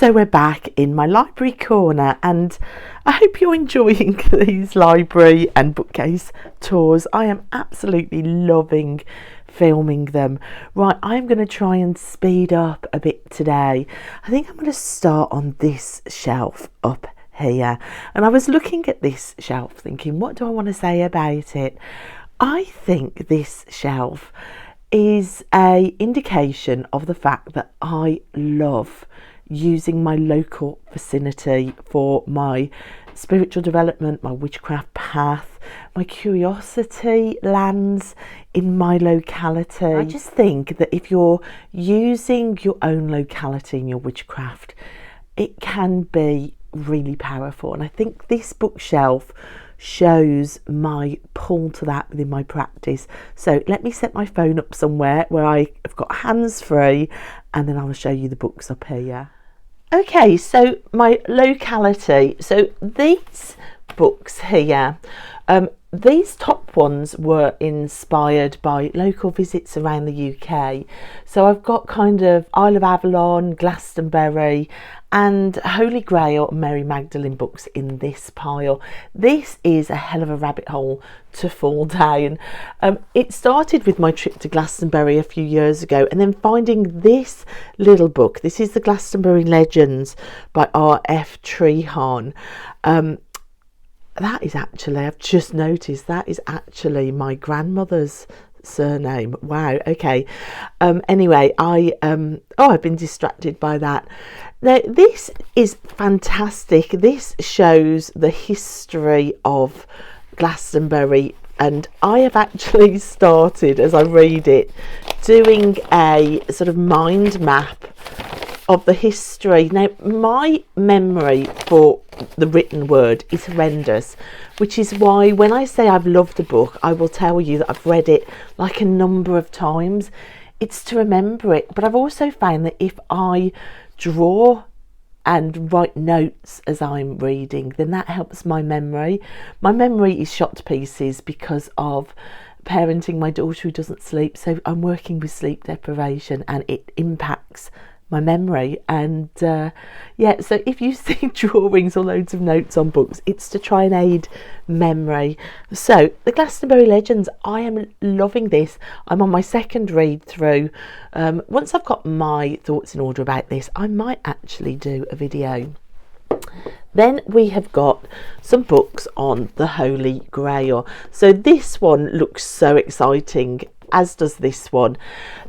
So we're back in my library corner, and I hope you're enjoying these library and bookcase tours. I am absolutely loving filming them. Right, I'm going to try and speed up a bit today. I think I'm going to start on this shelf up here, and I was looking at this shelf thinking, what do I want to say about it? I think this shelf is a indication of the fact that I love using my local vicinity for my spiritual development, my witchcraft path. My curiosity lands in my locality. I just think that if you're using your own locality in your witchcraft, it can be really powerful, and I think this bookshelf shows my pull to that within my practice. So let me set my phone up somewhere where I've got hands free, and then I will show you the books up here. Okay, so my locality. So these books here, these top ones were inspired by local visits around the UK. So I've got kind of Isle of Avalon, Glastonbury, and Holy Grail and Mary Magdalene books in this pile. This is a hell of a rabbit hole to fall down. It started with my trip to Glastonbury a few years ago, and then finding this little book. This is the Glastonbury Legends by R.F. Treharne. That is actually, I've just noticed, that is actually my grandmother's surname. Wow, okay. Anyway, I've been distracted by that. Now, this is fantastic. This shows the history of Glastonbury, and I have actually started, as I read it, doing a sort of mind map of the history. Now, my memory for the written word is horrendous, which is why when I say I've loved a book, I will tell you that I've read it like a number of times. It's to remember it. But I've also found that if I draw and write notes as I'm reading, then that helps my memory. My memory is shot to pieces because of parenting my daughter who doesn't sleep. So I'm working with sleep deprivation, and it impacts my memory. And so if you see drawings or loads of notes on books, it's to try and aid memory. So the Glastonbury Legends, I am loving this. I'm on my second read through. Once I've got my thoughts in order about this, I might actually do a video. Then we have got some books on the Holy Grail. So this one looks so exciting, as does this one.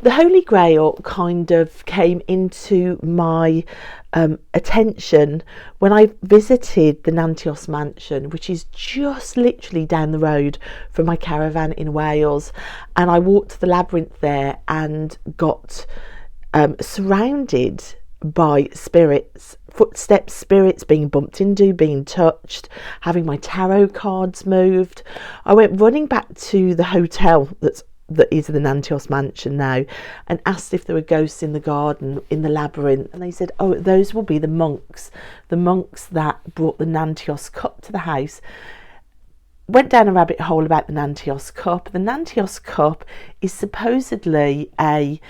The Holy Grail kind of came into my attention when I visited the Nantios mansion, which is just literally down the road from my caravan in Wales, and I walked the labyrinth there and got surrounded by spirits, footsteps, spirits being bumped into, being touched, having my tarot cards moved. I went running back to the hotel that is the Nantios mansion now, and asked if there were ghosts in the garden, in the labyrinth, and they said, oh, those will be the monks that brought the Nantios cup to the house. Went down a rabbit hole about the Nantios cup. The Nantios cup is supposedly a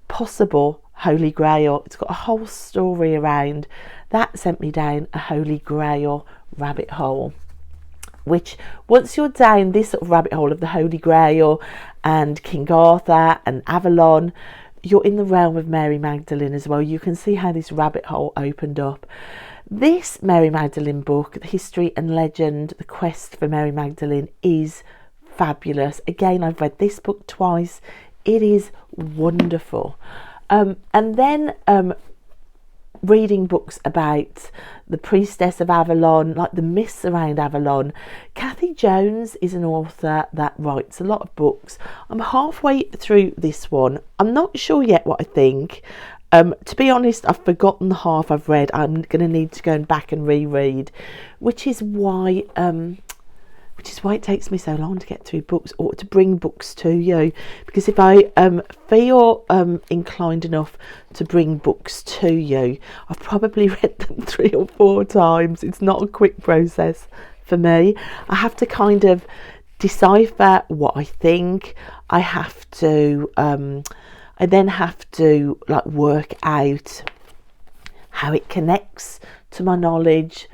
possible Holy Grail. It's got a whole story around that. Sent me down a Holy Grail rabbit hole, which once you're down this sort of rabbit hole of the Holy Grail and King Arthur and Avalon, you're in the realm of Mary Magdalene as well. You can see how this rabbit hole opened up. This Mary Magdalene book, The History and Legend, The Quest for Mary Magdalene, is fabulous. Again, I've read this book twice. It is wonderful. And then reading books about the priestess of Avalon, like the myths around Avalon. Cathy Jones is an author that writes a lot of books. I'm halfway through this one. I'm not sure yet what I think. To be honest, I've forgotten the half I've read. I'm going to need to go back and reread, which is why it takes me so long to get through books, or to bring books to you, because if I feel inclined enough to bring books to you, I've probably read them 3 or 4 times. It's not a quick process for me. I have to kind of decipher what I think. I then have to like work out how it connects to my knowledge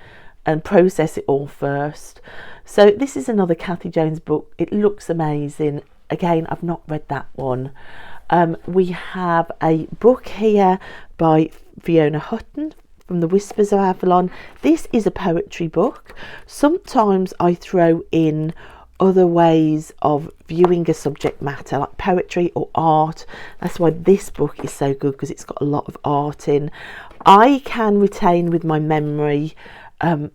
and process it all first. So this is another Kathy Jones book. It looks amazing. Again, I've not read that one. We have a book here by Fiona Hutton from The Whispers of Avalon. This is a poetry book. Sometimes I throw in other ways of viewing a subject matter, like poetry or art. That's why this book is so good, because it's got a lot of art in. I can retain with my memory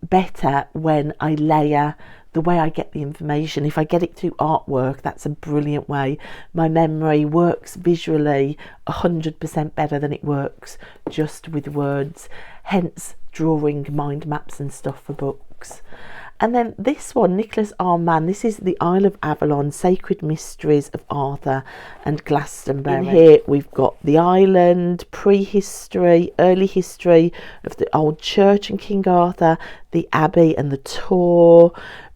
better when I layer the way I get the information. If I get it through artwork, that's a brilliant way. My memory works visually 100% better than it works just with words, hence drawing mind maps and stuff for books. And then this one, Nicholas R. Mann, this is The Isle of Avalon, Sacred Mysteries of Arthur and Glastonbury. In here we've got the island, prehistory, early history of the old church and King Arthur, the abbey and the Tor,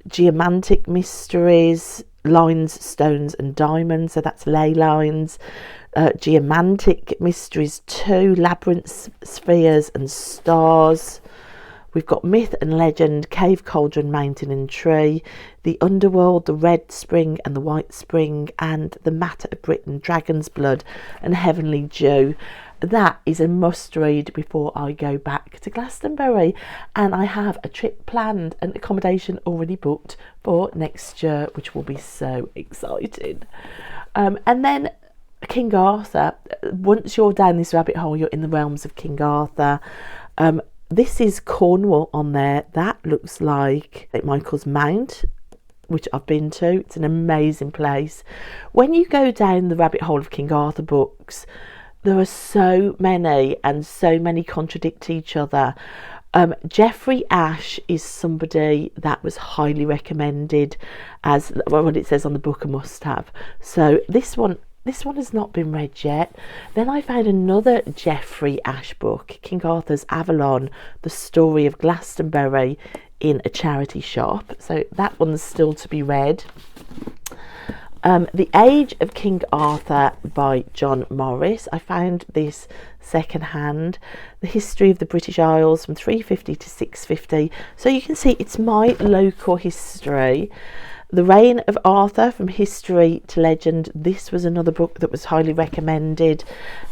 geomantic mysteries, lines, stones and diamonds, so that's ley lines, geomantic mysteries too, labyrinth, spheres and stars. We've got myth and legend, cave, cauldron, mountain and tree, the underworld, the red spring and the white spring, and the matter of Britain, dragon's blood and heavenly dew. That is a must read before I go back to Glastonbury, and I have a trip planned and accommodation already booked for next year, which will be so exciting. And then King Arthur, once you're down this rabbit hole, you're in the realms of King Arthur. This is Cornwall on there. That looks like St. Michael's Mount, which I've been to. It's an amazing place. When you go down the rabbit hole of King Arthur books, there are so many and so many contradict each other. Geoffrey Ashe is somebody that was highly recommended as, well, what it says on the book, a must-have. So this one has not been read yet. Then I found another Geoffrey Ashe book, King Arthur's Avalon, The Story of Glastonbury, in a charity shop. So that one's still to be read. The Age of King Arthur by John Morris. I found this second hand. The History of the British Isles from 350 to 650. So you can see it's my local history. The Reign of Arthur, from history to legend. This was another book that was highly recommended.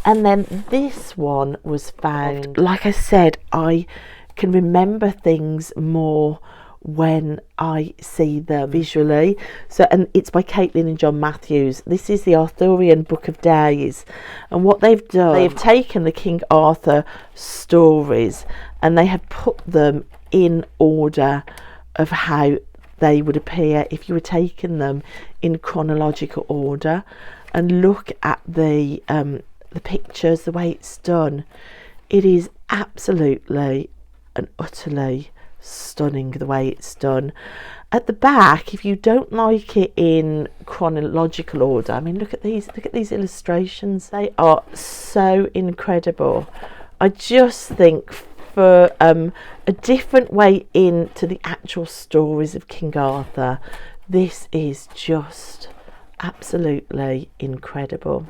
And then this one was found. Like I said, I can remember things more when I see them visually. So, and it's by Caitlin and John Matthews. This is the Arthurian Book of Days. And what they've done, they've taken the King Arthur stories and they have put them in order of how they would appear if you were taking them in chronological order. And look at the pictures, the way it's done. It is absolutely and utterly stunning the way it's done. At the back, if you don't like it in chronological order, I mean, look at these illustrations. They are so incredible. I just think for a different way into the actual stories of King Arthur, this is just absolutely incredible.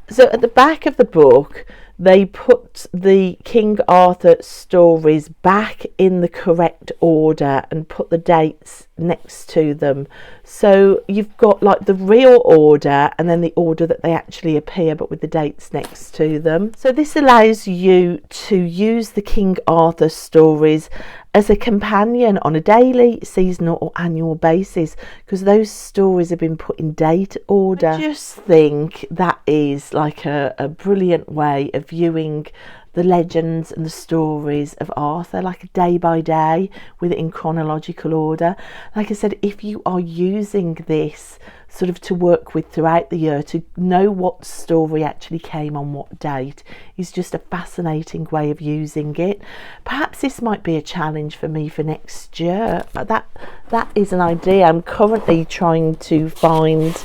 So at the back of the book, they put the King Arthur stories back in the correct order and put the dates next to them. So you've got like the real order and then the order that they actually appear, but with the dates next to them. So this allows you to use the King Arthur stories as a companion on a daily, seasonal or annual basis, because those stories have been put in date order. I just think that is like a brilliant way of viewing the legends and the stories of Arthur, like a day by day with it in chronological order. Like I said, if you are using this sort of to work with throughout the year, to know what story actually came on what date is just a fascinating way of using it. Perhaps this might be a challenge for me for next year. That is an idea. I'm currently trying to find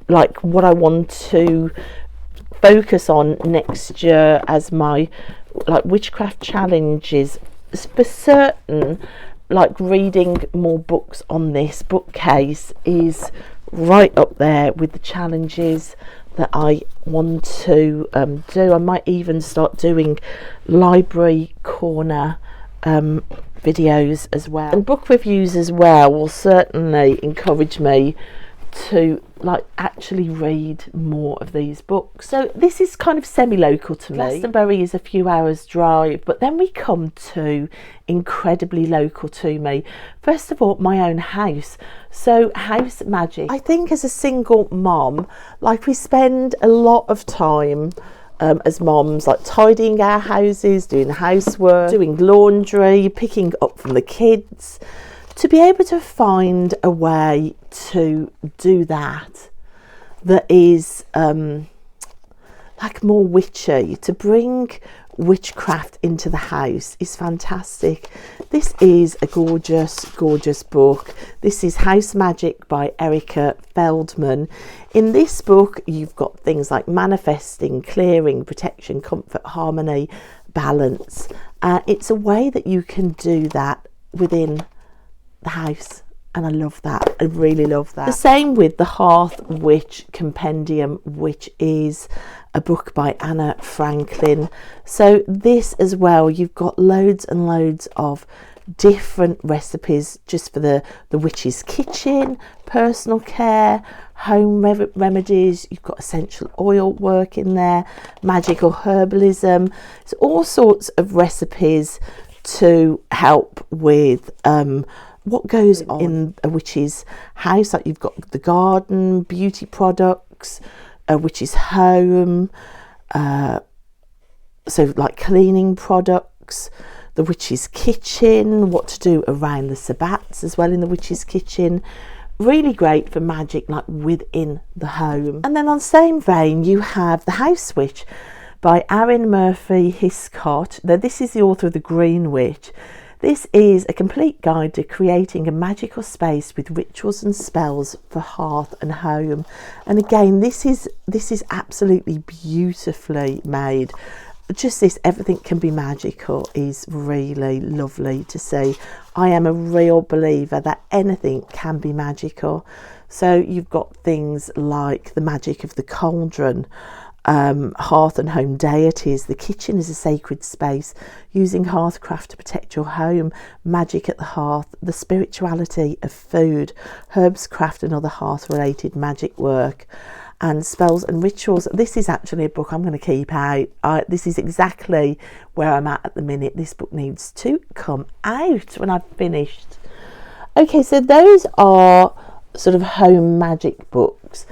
like what I want to focus on next year as my like witchcraft challenges. For certain, like reading more books on this bookcase is right up there with the challenges that I want to do. I might even start doing library corner videos as well, and book reviews as well will certainly encourage me to like actually read more of these books. So this is kind of semi-local to me. Glastonbury is a few hours drive, but then we come to incredibly local to me. First of all, my own house. So house magic, I think as a single mom, like we spend a lot of time as moms, like tidying our houses, doing housework, doing laundry, picking up from the kids. To be able to find a way to do that is like more witchy, to bring witchcraft into the house is fantastic. This is a gorgeous book. This is House Magic by Erica Feldman. In this book you've got things like manifesting, clearing, protection, comfort, harmony, balance. It's a way that you can do that within the house, and I love that. I really love that. The same with the Hearth Witch Compendium, which is a book by Anna Franklin. So this as well, you've got loads and loads of different recipes just for the witch's kitchen, personal care, home remedies. You've got essential oil work in there, magical herbalism. It's all sorts of recipes to help with what goes on in a witch's house. Like you've got the garden, beauty products, a witch's home, so like cleaning products, the witch's kitchen, what to do around the sabbats as well in the witch's kitchen. Really great for magic like within the home. And then on the same vein you have The House Witch by Erin Murphy Hiscott. Now this is the author of The Green Witch. This is a complete guide to creating a magical space with rituals and spells for hearth and home. And again, this is absolutely beautifully made. Just this, everything can be magical, is really lovely to see. I am a real believer that anything can be magical. So you've got things like the magic of the cauldron, hearth and home deities, the kitchen is a sacred space, using hearthcraft to protect your home, magic at the hearth, the spirituality of food, herbs craft and other hearth related magic work, and spells and rituals. This is actually a book I'm going to keep out. This is exactly where I'm at the minute. This book needs to come out when I've finished. Okay, so those are sort of home magic books.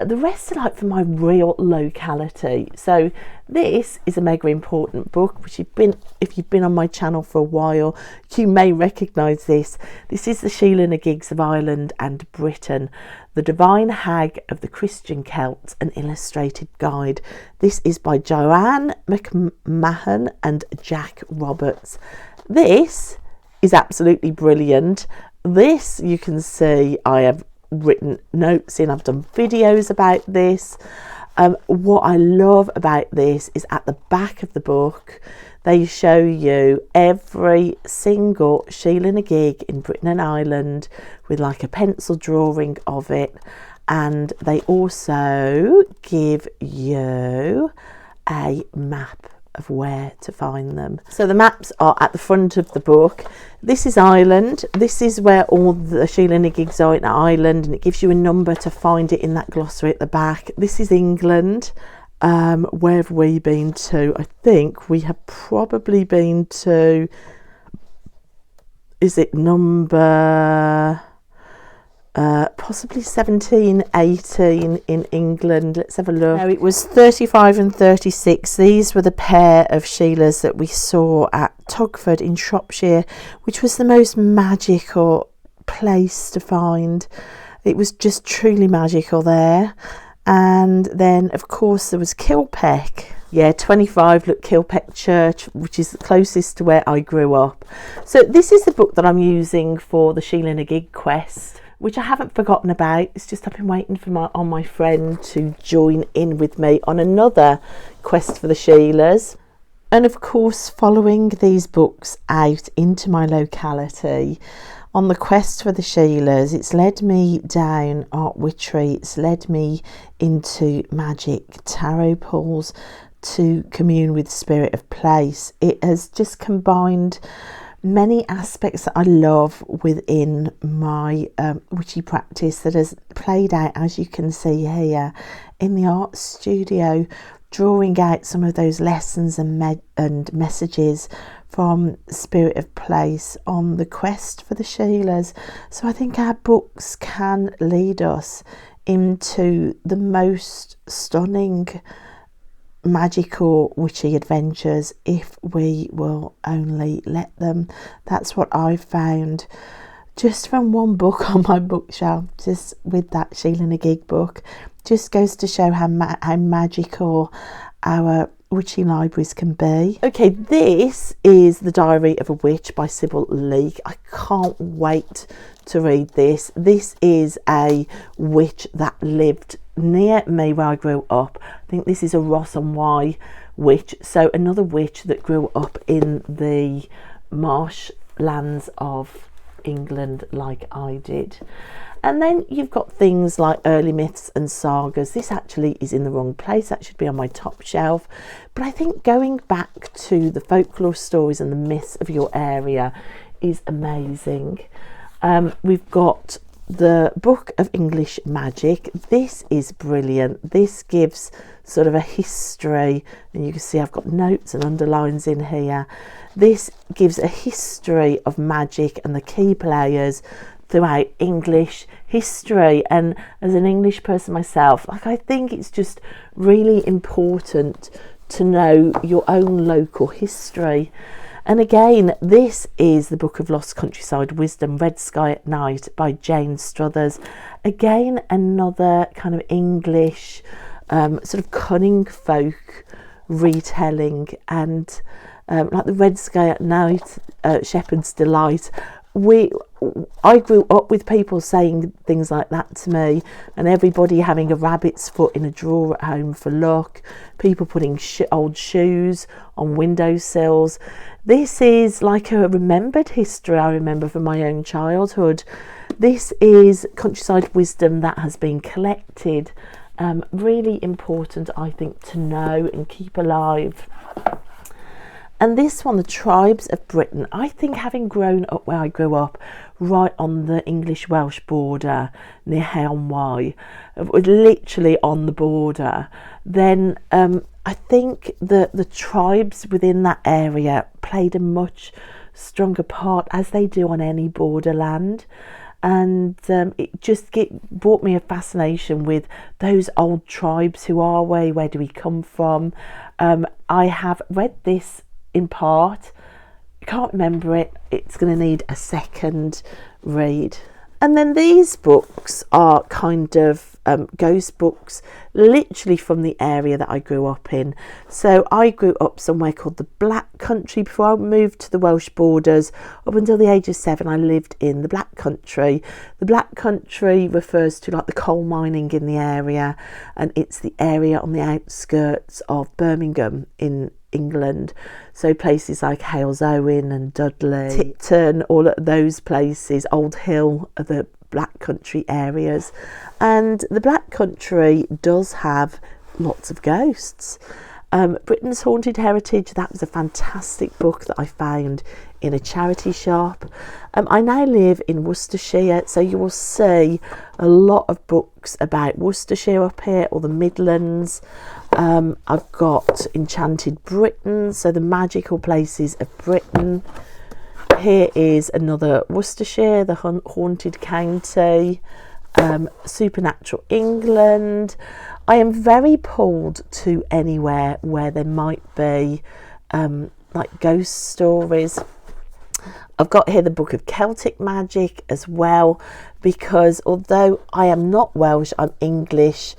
The rest are like for my real locality. So this is a mega important book, which if you've been on my channel for a while, you may recognise this. This is the Sheila Nagigs of Ireland and Britain, The Divine Hag of the Christian Celts, an illustrated guide. This is by Joanne McMahon and Jack Roberts. This is absolutely brilliant. This, you can see, I have written notes in, I've done videos about this. What I love about this is at the back of the book they show you every single Sheila Nagig in Britain and Ireland with like a pencil drawing of it, and they also give you a map of where to find them. So the maps are at the front of the book. This is Ireland. This is where all the Sheila Nagigs are in Ireland, and it gives you a number to find it in that glossary at the back. This is England. Where have we been to? I think we have probably been to, is it number possibly 17, 18 in England. Let's have a look. No, it was 35 and 36. These were the pair of Sheilas that we saw at Togford in Shropshire, which was the most magical place to find. It was just truly magical there. And then of course there was Kilpeck. Yeah, 25, look, Kilpeck Church, which is the closest to where I grew up. So this is the book that I'm using for the Sheila Nagig quest, which I haven't forgotten about. It's just I've been waiting for my friend to join in with me on another quest for the Sheilas. And of course, following these books out into my locality, on the quest for the Sheilas. It's led me down art witchery, it's led me into magic, tarot pulls, to commune with spirit of place. It has just combined many aspects that I love within my witchy practice that has played out, as you can see here, in the art studio, drawing out some of those lessons and messages from spirit of place on the quest for the Sheilas. So I think our books can lead us into the most stunning magical witchy adventures if we will only let them. That's what I've found just from one book on my bookshelf, just with that Sheila Nagig book. Just goes to show how magical our witchy libraries can be. Okay, this is The Diary of a Witch by Sybil Leek. I can't wait to read this. This is a witch that lived near me where I grew up. I think this is a Ross and Y witch, so another witch that grew up in the marshlands of England like I did. And then you've got things like early myths and sagas. This actually is in the wrong place. That should be on my top shelf. But I think going back to the folklore stories and the myths of your area is amazing. We've got the Book of English Magic. This is brilliant. This gives sort of a history, and you can see I've got notes and underlines in here. This gives a history of magic and the key players throughout English history. And as an English person myself, I think it's just really important to know your own local history. And again, this is the Book of Lost Countryside Wisdom, Red Sky at Night by Jane Struthers. Again, another kind of English sort of cunning folk retelling, and like the Red Sky at Night, Shepherd's Delight. I grew up with people saying things like that to me, and everybody having a rabbit's foot in a drawer at home for luck, people putting old shoes on windowsills. This is like a remembered history I remember from my own childhood. This is countryside wisdom that has been collected. Really important, I think, to know and keep alive. And this one, The Tribes of Britain, I think, having grown up where I grew up, right on the English-Welsh border near Hay-on-Wye, literally on the border, then I think the tribes within that area played a much stronger part, as they do on any borderland. And it just brought me a fascination with those old tribes. Who are we? Where do we come from? I have read this in part. I can't remember it. It's going to need a second read. And then these books are kind of ghost books, literally from the area that I grew up in. So I grew up somewhere called the Black Country. Before I moved to the Welsh borders, up until the age of 7, I lived in the Black Country. The Black Country refers to like the coal mining in the area, and it's the area on the outskirts of Birmingham in England. So places like Halesowen and Dudley, Tipton, all of those places, Old Hill are the Black Country areas. And the Black Country does have lots of ghosts. Britain's Haunted Heritage, that was a fantastic book that I found in a charity shop. I now live in Worcestershire, so you will see a lot of books about Worcestershire up here, or the Midlands. I've got Enchanted Britain, so the magical places of Britain. Here is another Worcestershire, the Haunted County, Supernatural England. I am very pulled to anywhere where there might be like ghost stories. I've got here the Book of Celtic Magic as well, because although I am not Welsh, I'm English.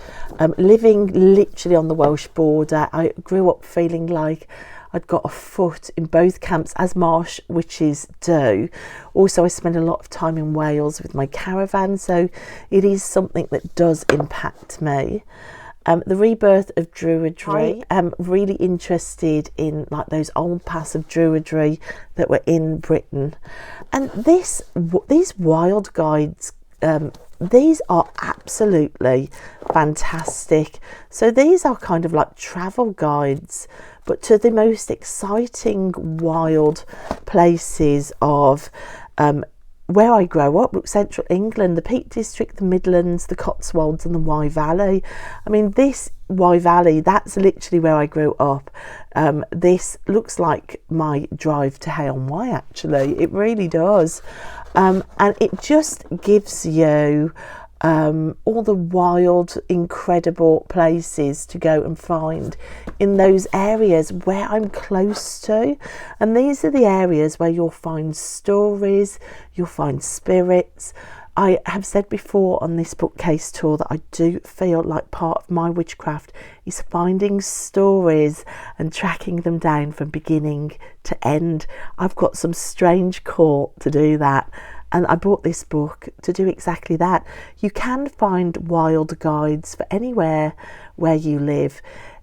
Living literally on the Welsh border, I grew up feeling like I'd got a foot in both camps, as marsh witches do. Also, I spend a lot of time in Wales with my caravan, so it is something that does impact me. The rebirth of Druidry. I am really interested in like those old paths of Druidry that were in Britain, and these wild guides, these are absolutely fantastic. So these are kind of like travel guides, but to the most exciting wild places of where I grow up, central England, the Peak District, the Midlands, the Cotswolds and the Wye Valley. I mean, this Wye Valley, that's literally where I grew up. This looks like my drive to Hay-on-Wye, actually. It really does. And it just gives you all the wild, incredible places to go and find in those areas where I'm close to. And these are the areas where you'll find stories, you'll find spirits. I have said before on this bookcase tour that I do feel like part of my witchcraft is finding stories and tracking them down from beginning to end. I've got some strange call to do that. And I bought this book to do exactly that. You can find wild guides for anywhere where you live.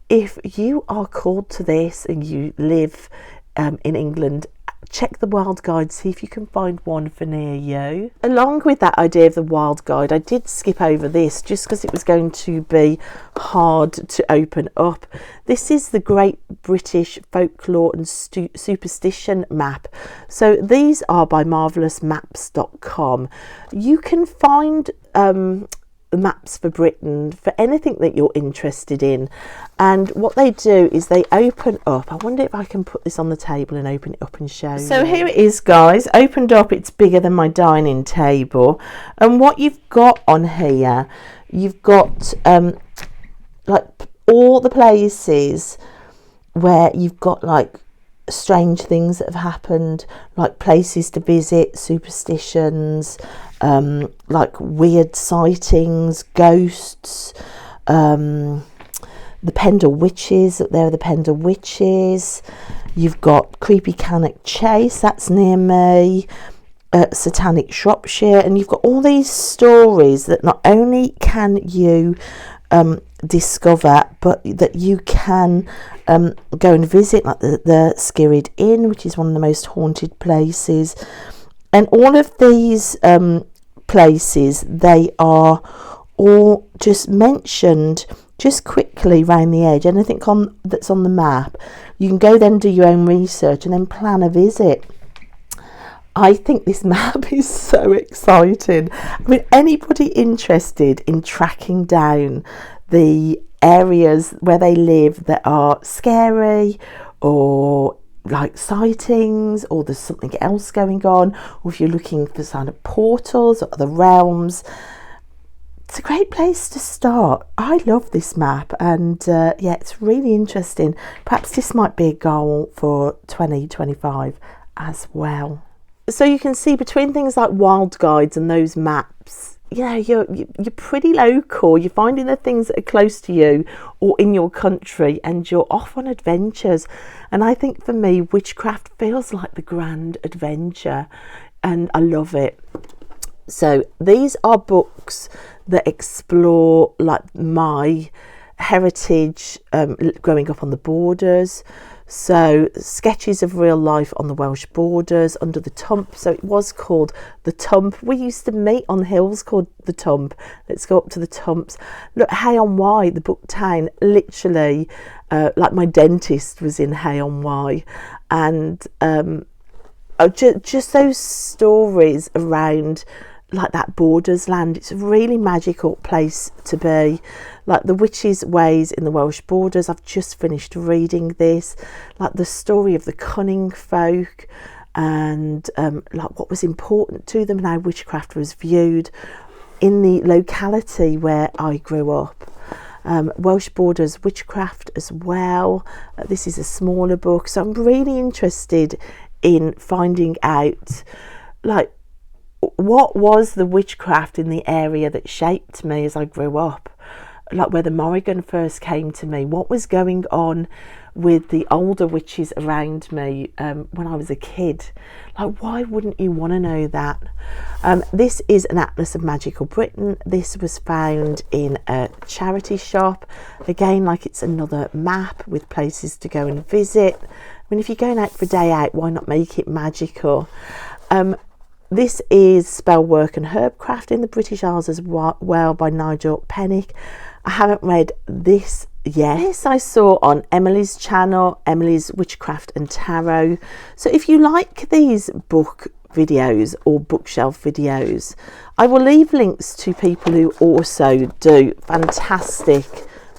If you are called to this and you live in England, check the wild guide, see if you can find one for near you. Along with that idea of the wild guide, I did skip over this just because it was going to be hard to open up. This is the Great British Folklore and Superstition Map. So these are by marvellousmaps.com. You can find maps for Britain for anything that you're interested in, and what they do is they open up. I wonder if I can put this on the table and open it up and show you. So here it is, guys, opened up. It's bigger than my dining table, and what you've got on here, you've got like all the places where you've got like strange things that have happened, like places to visit, superstitions, like weird sightings, ghosts, the Pendle Witches. There are the Pendle Witches. You've got Creepy Cannock Chase, that's near me, Satanic Shropshire, and you've got all these stories that not only can you discover, but that you can go and visit, like the Skirrid Inn, which is one of the most haunted places. And all of these places, they are all just mentioned just quickly round the edge. Anything that's on the map, you can go then do your own research and then plan a visit. I think this map is so exciting. I mean, anybody interested in tracking down the areas where they live that are scary, or like sightings, or there's something else going on, or if you're looking for kind of portals or other realms, it's a great place to start. I love this map, and yeah, it's really interesting. Perhaps this might be a goal for 2025 as well. So you can see between things like wild guides and those maps, you know, you're pretty local. You're finding the things that are close to you or in your country, and you're off on adventures. And I think for me, witchcraft feels like the grand adventure, and I love it. So these are books that explore like my heritage, growing up on the borders. So sketches of real life on the Welsh borders, under the Tump. So it was called the Tump. We used to meet on hills called the Tump. Let's go up to the Tumps. Look, Hay-on-Wye, the book town, literally, like my dentist was in Hay-on-Wye. And just those stories around like that borders land. It's a really magical place to be. Like the witches' ways in the Welsh borders, I've just finished reading this. Like the story of the cunning folk, and like what was important to them and how witchcraft was viewed in the locality where I grew up. Welsh borders witchcraft as well. This is a smaller book, so I'm really interested in finding out like what was the witchcraft in the area that shaped me as I grew up. like where the Morrigan first came to me, what was going on with the older witches around me when I was a kid. Like, why wouldn't you want to know that? This is an Atlas of Magical Britain. This was found in a charity shop. Again, like, it's another map with places to go and visit. I mean, if you're going out for a day out, why not make it magical? This is Spellwork and Herbcraft in the British Isles as well by Nigel Pennick. I haven't read this yet. This I saw on Emily's channel, Emily's Witchcraft and Tarot. So if you like these book videos or bookshelf videos, I will leave links to people who also do fantastic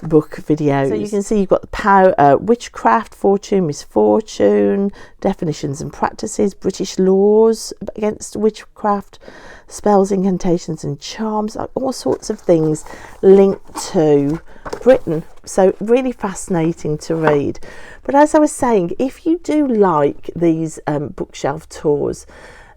book videos. So you can see you've got the power, witchcraft, fortune, misfortune, definitions and practices, British laws against witchcraft, spells, incantations and charms, like all sorts of things linked to Britain. So really fascinating to read. But as I was saying, if you do like these bookshelf tours,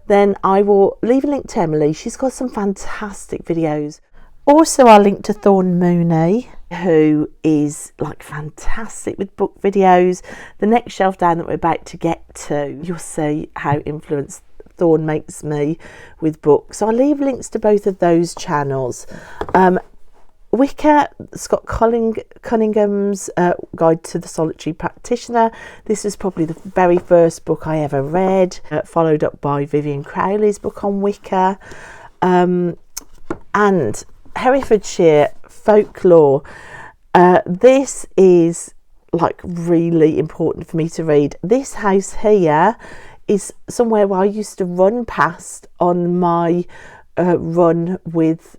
then I will leave a link to Emily. She's got some fantastic videos. Also, I'll link to Thorn Mooney, who is like fantastic with book videos. The next shelf down that we're about to get to, you'll see how influenced Thorn makes me with books. So I'll leave links to both of those channels. Wicca, Scott Cunningham's Guide to the Solitary Practitioner. This was probably the very first book I ever read, followed up by Vivian Crowley's book on Wicca. And Herefordshire folklore. This is like really important for me to read. This house here is somewhere where I used to run past on my run with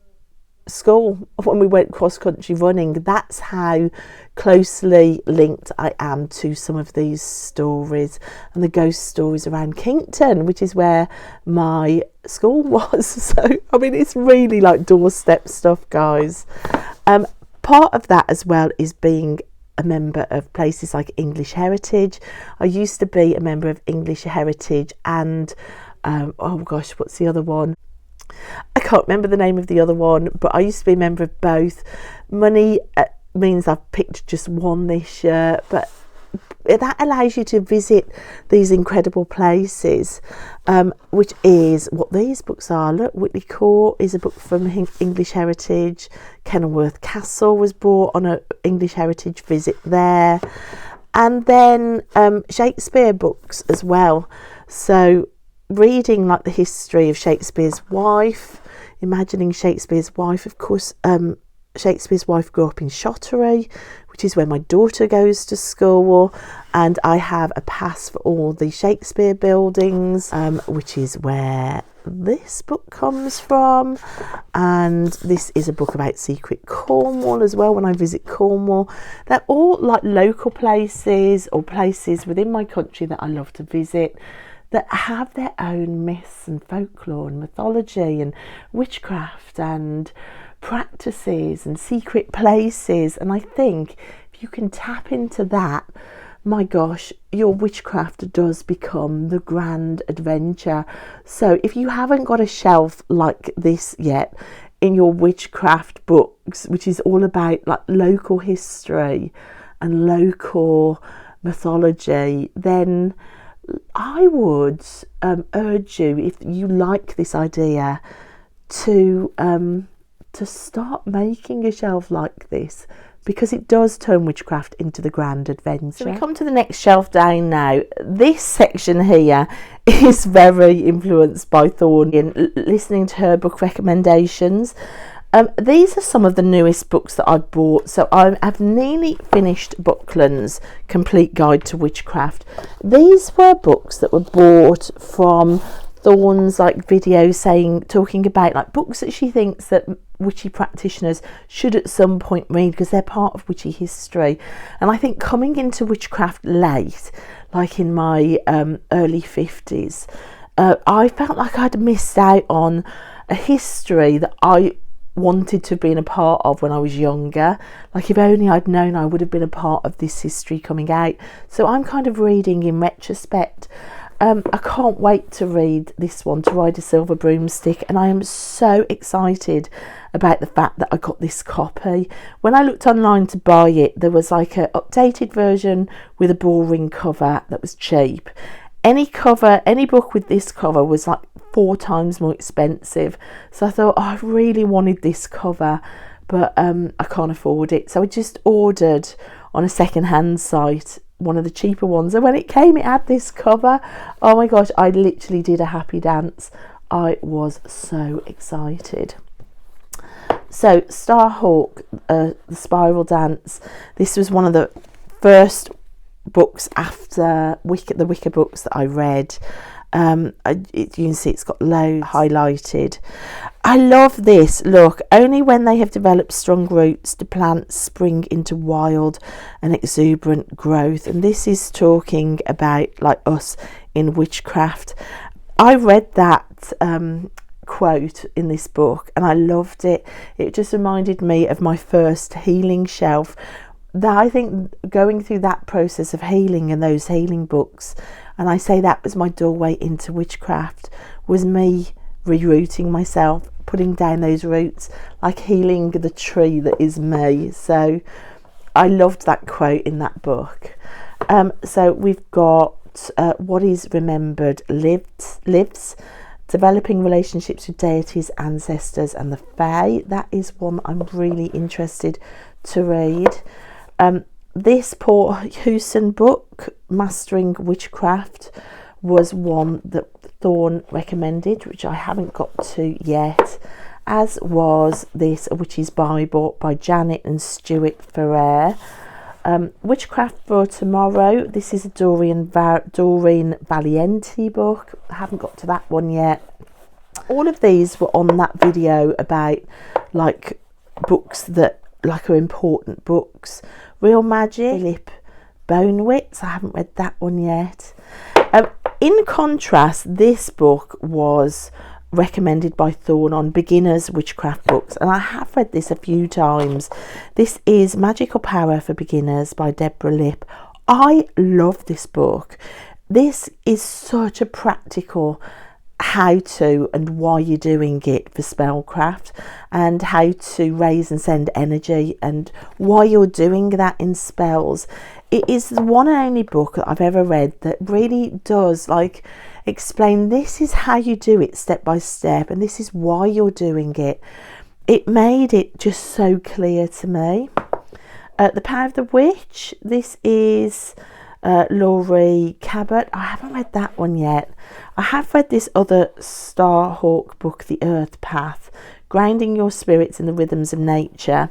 school when we went cross country running. That's how closely linked I am to some of these stories and the ghost stories around Kington, which is where my school was. So I mean, it's really like doorstep stuff, guys. Part of that as well is being a member of places like English Heritage. I used to be a member of English Heritage and oh gosh, what's the other one? I can't remember the name of the other one, but I used to be a member of both. Money means I've picked just one this year, but that allows you to visit these incredible places, which is what these books are. Look, Whitley Court is a book from English Heritage. Kenilworth Castle was bought on an English Heritage visit there. And then Shakespeare books as well. So reading like the history of Shakespeare's wife, imagining Shakespeare's wife. Of course, Shakespeare's wife grew up in Shottery, which is where my daughter goes to school, and I have a pass for all the Shakespeare buildings, which is where this book comes from. And this is a book about secret Cornwall as well, when I visit Cornwall. They're all like local places or places within my country that I love to visit, that have their own myths and folklore and mythology and witchcraft and practices and secret places. And I think if you can tap into that, my gosh, your witchcraft does become the grand adventure. So if you haven't got a shelf like this yet in your witchcraft books, which is all about like local history and local mythology, then I would urge you, if you like this idea, to start making a shelf like this, because it does turn witchcraft into the grand adventure. So we come to the next shelf down now. This section here is very influenced by Thorn, in listening to her book recommendations. These are some of the newest books that I've bought. So I've nearly finished Buckland's Complete Guide to Witchcraft. These were books that were bought from Thorn's like video talking about like books that she thinks that witchy practitioners should at some point read because they're part of witchy history. And I think coming into witchcraft late, like in my early 50s, I felt like I'd missed out on a history that I wanted to have been a part of when I was younger. Like if only I'd known, I would have been a part of this history coming out. So I'm kind of reading in retrospect. I can't wait to read this one, To Ride a Silver Broomstick, and I am so excited about the fact that I got this copy. When I looked online to buy it, there was like an updated version with a boring cover that was cheap. Any book with this cover was like 4 times more expensive. So I thought, I really wanted this cover, but I can't afford it. So I just ordered on a second-hand site one of the cheaper ones, and when it came it had this cover. Oh my gosh, I literally did a happy dance. I was so excited. So Starhawk, the Spiral Dance, this was one of the first books after the Wicker books that I read. You can see it's got loads highlighted. I love this. Look, only when they have developed strong roots do plants spring into wild and exuberant growth. And this is talking about like us in witchcraft. I read that quote in this book and I loved it. It just reminded me of my first healing shelf. That I think going through that process of healing and those healing books, and I say that was my doorway into witchcraft, was me rerouting myself, putting down those roots, like healing the tree that is me. So I loved that quote in that book. So we've got What is Remembered Lives, Developing Relationships with Deities, Ancestors and the Fae. That is one I'm really interested to read. This Paul Hewson book, Mastering Witchcraft, was one that Thorn recommended, which I haven't got to yet, as was this A Witch's Bible by Janet and Stuart Ferrer. Witchcraft for Tomorrow, this is a Doreen Valiente book. I haven't got to that one yet. All of these were on that video about like books that like are important books. Real Magic, Philip Bonewitz, I haven't read that one yet. In contrast, this book was recommended by Thorn on beginners witchcraft books, and I have read this a few times. This is Magical Power for Beginners by Deborah Lipp. I love this book. This is such a practical how to and why you're doing it for spellcraft, and how to raise and send energy and why you're doing that in spells. It is the one and only book that I've ever read that really does like explain this is how you do it step by step and this is why you're doing it. It made it just so clear to me. The Power of the Witch, this is Laurie Cabot. I haven't read that one yet. I have read this other Starhawk book, The Earth Path, Grounding Your Spirits in the Rhythms of Nature.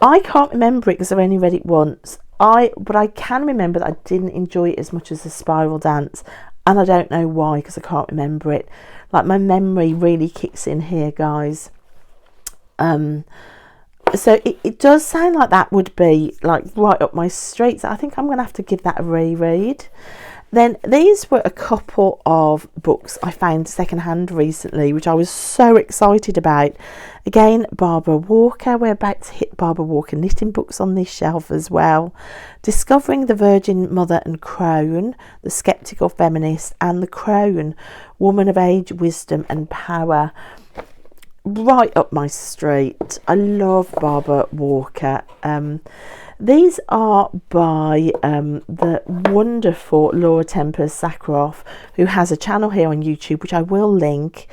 I can't remember it because I've only read it once. But I can remember that I didn't enjoy it as much as The Spiral Dance, and I don't know why because I can't remember it. Like my memory really kicks in here, guys. So it does sound like that would be like right up my street. So I think I'm going to have to give that a reread. Then these were a couple of books I found secondhand recently, which I was so excited about. Again, Barbara Walker. We're about to hit Barbara Walker knitting books on this shelf as well. Discovering the Virgin Mother and Crone, The Skeptical Feminist, and The Crone, Woman of Age, Wisdom and Power. Right up my street. I love Barbara Walker. These are by the wonderful Laura Tempest Sakharov, who has a channel here on YouTube, which I will link.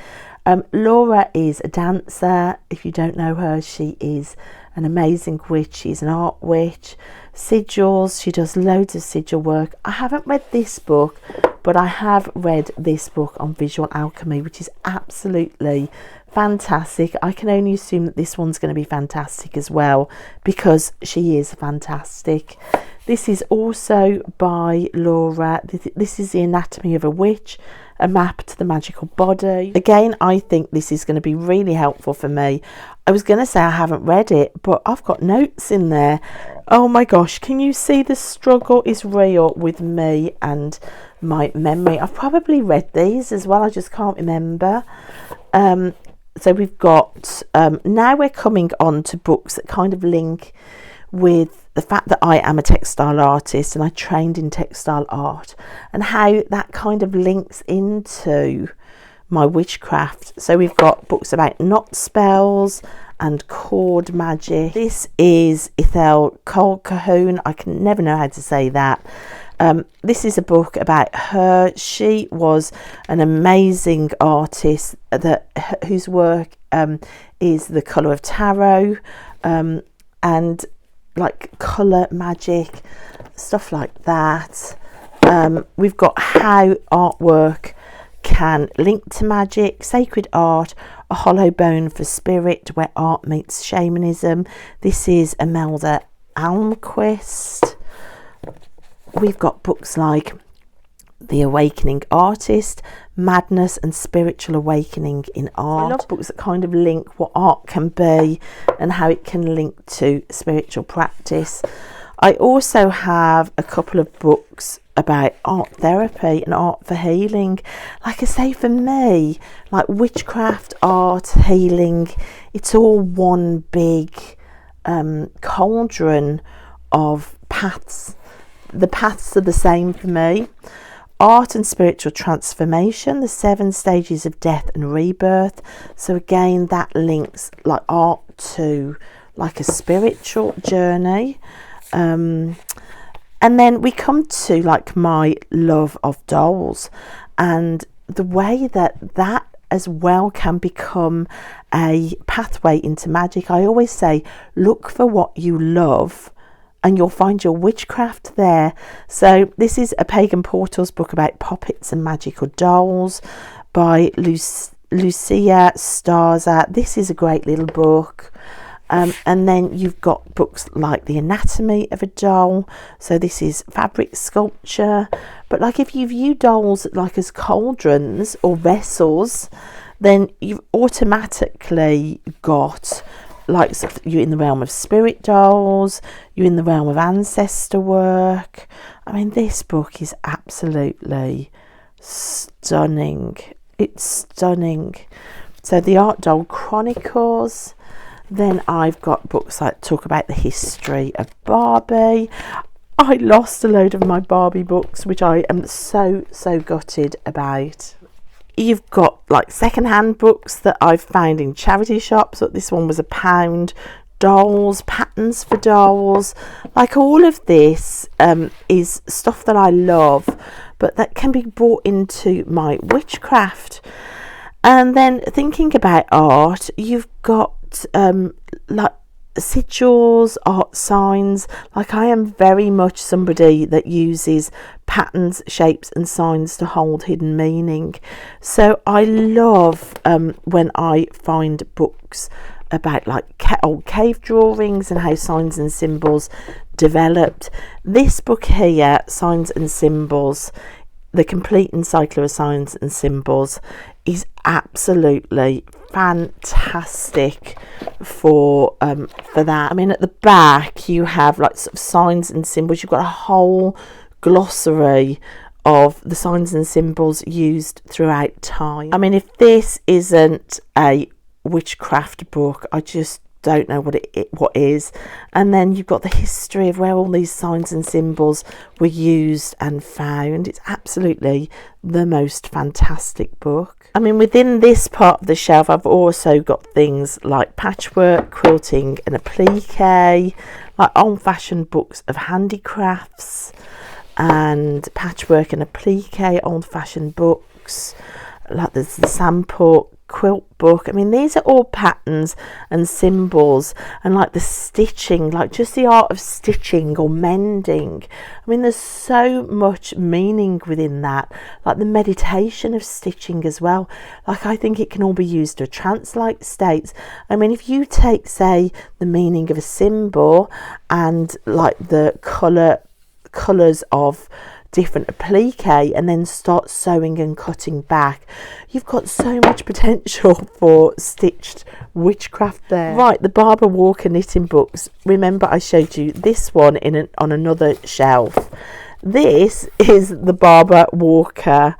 Laura is a dancer. If you don't know her, she is an amazing witch. She's an art witch. Sigils, she does loads of sigil work. I haven't read this book, but I have read this book on visual alchemy, which is absolutely fantastic. I can only assume that this one's going to be fantastic as well, because she is fantastic. This is also by Laura. This is The Anatomy of a Witch, a map to the magical body. Again, I think this is going to be really helpful for me. I was going to say I haven't read it, but I've got notes in there. Oh my gosh, can you see the struggle is real with me and my memory? I've probably read these as well, I just can't remember. So we've got, now we're coming on to books that kind of link with the fact that I am a textile artist and I trained in textile art, and how that kind of links into my witchcraft. So we've got books about knot spells and cord magic. This is Ethel Colquhoun. I can never know how to say that. This is a book about her. She was an amazing artist whose work is the colour of tarot, and like colour magic, stuff like that. We've got how artwork can link to magic, sacred art, a hollow bone for spirit, where art meets shamanism. This is Imelda Almquist. We've got books like The Awakening Artist, Madness and Spiritual Awakening in Art. I love books that kind of link what art can be and how it can link to spiritual practice. I also have a couple of books about art therapy and art for healing. Like I say, for me, like witchcraft, art, healing, it's all one big cauldron of paths. The paths are the same for me. Art and spiritual transformation, the 7 stages of death and rebirth. So again, that links like art to like a spiritual journey. And then we come to like my love of dolls, and the way that as well can become a pathway into magic. I always say, look for what you love and you'll find your witchcraft there. So this is a Pagan Portals book about puppets and magical dolls by Lucia Starza. This is a great little book. And then you've got books like The Anatomy of a Doll. So this is fabric sculpture. But like if you view dolls like as cauldrons or vessels, then you've automatically got like you're in the realm of spirit dolls, you're in the realm of ancestor work. I mean, this book is absolutely stunning. It's stunning. So The Art Doll Chronicles. Then I've got books that talk about the history of Barbie. I lost a load of my Barbie books, which I am so gutted about. You've got like second-hand books that I've found in charity shops. So this one was £1. Dolls, patterns for dolls. Like all of this is stuff that I love, but that can be brought into my witchcraft. And then thinking about art, you've got like sigils, art signs. Like I am very much somebody that uses patterns, shapes and signs to hold hidden meaning. So I love when I find books about like old cave drawings and how signs and symbols developed. This book here, Signs and Symbols, the complete encyclopedia of signs and symbols, is absolutely fantastic for that. I mean, at the back you have like sort of signs and symbols. You've got a whole glossary of the signs and symbols used throughout time. I mean, if this isn't a witchcraft book, I just don't know what is. And then you've got the history of where all these signs and symbols were used and found. It's absolutely the most fantastic book. I mean, within this part of the shelf I've also got things like patchwork, quilting and applique, like old-fashioned books of handicrafts and patchwork and applique, old-fashioned books, like there's the sample quilt book. I mean, these are all patterns and symbols, and like the stitching, like just the art of stitching or mending. I mean, there's so much meaning within that, like the meditation of stitching as well. Like I think it can all be used to trance-like states. I mean, if you take, say, the meaning of a symbol and like the colours of different applique and then start sewing and cutting back, you've got so much potential for stitched witchcraft there. Right, the Barbara Walker knitting books. Remember I showed you this one on another shelf. This is the Barbara Walker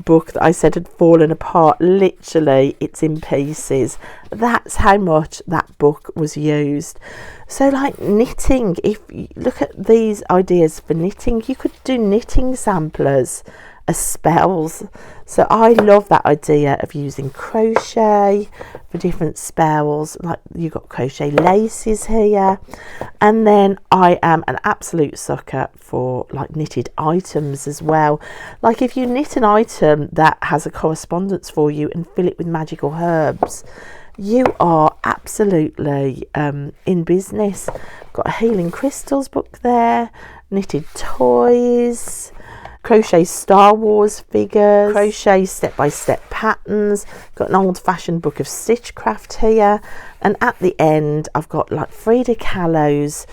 book that I said had fallen apart. Literally, it's in pieces. That's how much that book was used. So like knitting, if you look at these ideas for knitting, you could do knitting samplers as spells. So I love that idea of using crochet for different spells. Like you've got crochet laces here, and then I am an absolute sucker for like knitted items as well. Like if you knit an item that has a correspondence for you and fill it with magical herbs, you are absolutely in business. Got a healing crystals book there, knitted toys, crochet Star Wars figures, crochet step-by-step patterns, got an old-fashioned book of stitchcraft here, and at the end I've got like Freda Callows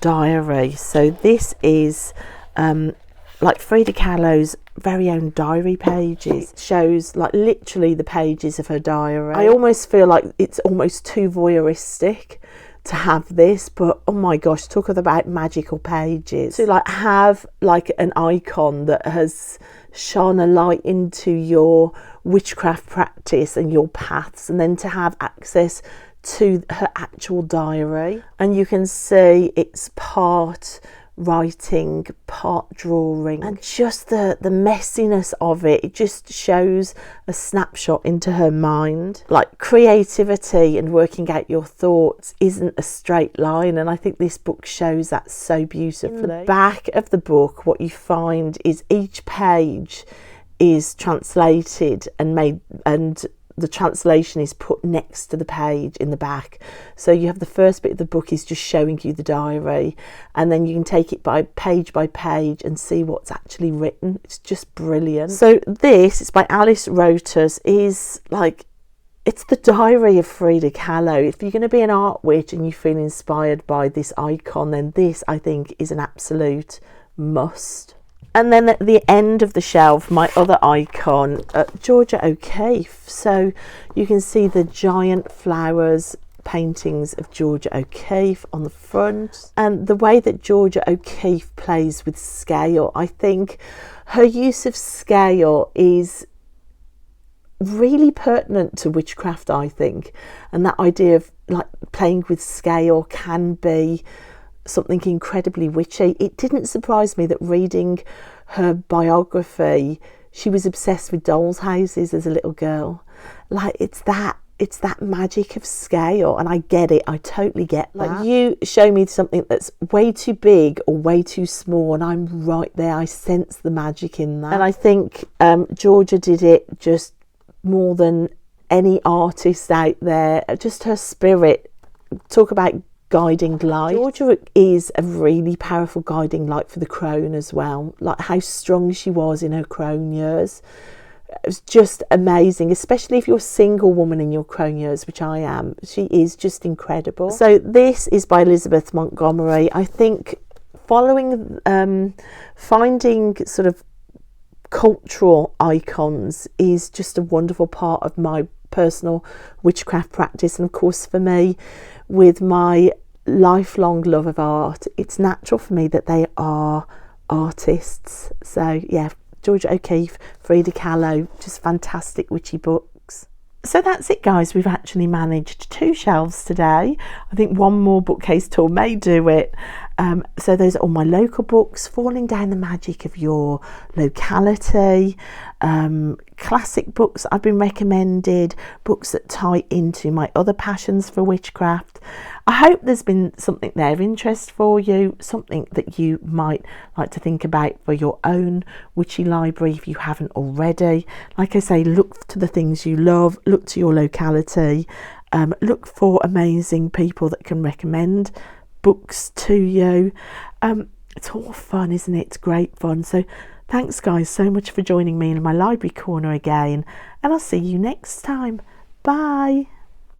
diary. So this is like Freda Callows' very own diary pages. It shows like literally the pages of her diary. I almost feel like it's almost too voyeuristic to have this, but oh my gosh, talk about magical pages. To like have like an icon that has shone a light into your witchcraft practice and your paths, and then to have access to her actual diary, and you can see it's part writing, part drawing, and just the messiness of it. It just shows a snapshot into her mind. Like creativity and working out your thoughts isn't a straight line, and I think this book shows that so beautifully. In the back of the book, what you find is each page is translated and made, and the translation is put next to the page in the back. So you have the first bit of the book is just showing you the diary, and then you can take it by page and see what's actually written. It's just brilliant. So this, it's by Alice Rotas, is like, it's the diary of Freda Kahlo. If you're going to be an art witch and you feel inspired by this icon, then this I think is an absolute must. And then at the end of the shelf, my other icon, Georgia O'Keefe. So you can see the giant flowers paintings of Georgia O'Keefe on the front. And the way that Georgia O'Keefe plays with scale, I think her use of scale is really pertinent to witchcraft, I think. And that idea of like playing with scale can be something incredibly witchy. It didn't surprise me that reading her biography, she was obsessed with dolls' houses as a little girl. Like it's that magic of scale, and I get it. I totally get that. Like you show me something that's way too big or way too small, and I'm right there. I sense the magic in that, and I think Georgia did it just more than any artist out there. Just her spirit. Talk about guiding light. Georgia is a really powerful guiding light for the crone as well. Like how strong she was in her crone years. It was just amazing, especially if you're a single woman in your crone years, which I am. She is just incredible. So this is by Elizabeth Montgomery. I think finding sort of cultural icons is just a wonderful part of my personal witchcraft practice, and of course for me, with my lifelong love of art, it's natural for me that they are artists. So yeah, Georgia O'Keefe, Freda Kahlo, just fantastic witchy books. So that's it, guys. We've actually managed 2 shelves today. I think one more bookcase tour may do it. So those are all my local books, falling down the magic of your locality, classic books I've been recommended, books that tie into my other passions for witchcraft. I hope there's been something there of interest for you, something that you might like to think about for your own witchy library if you haven't already. Like I say, look to the things you love, look to your locality, look for amazing people that can recommend books to you. It's all fun, isn't it? It's great fun. So thanks, guys, so much for joining me in my library corner again, and I'll see you next time. Bye.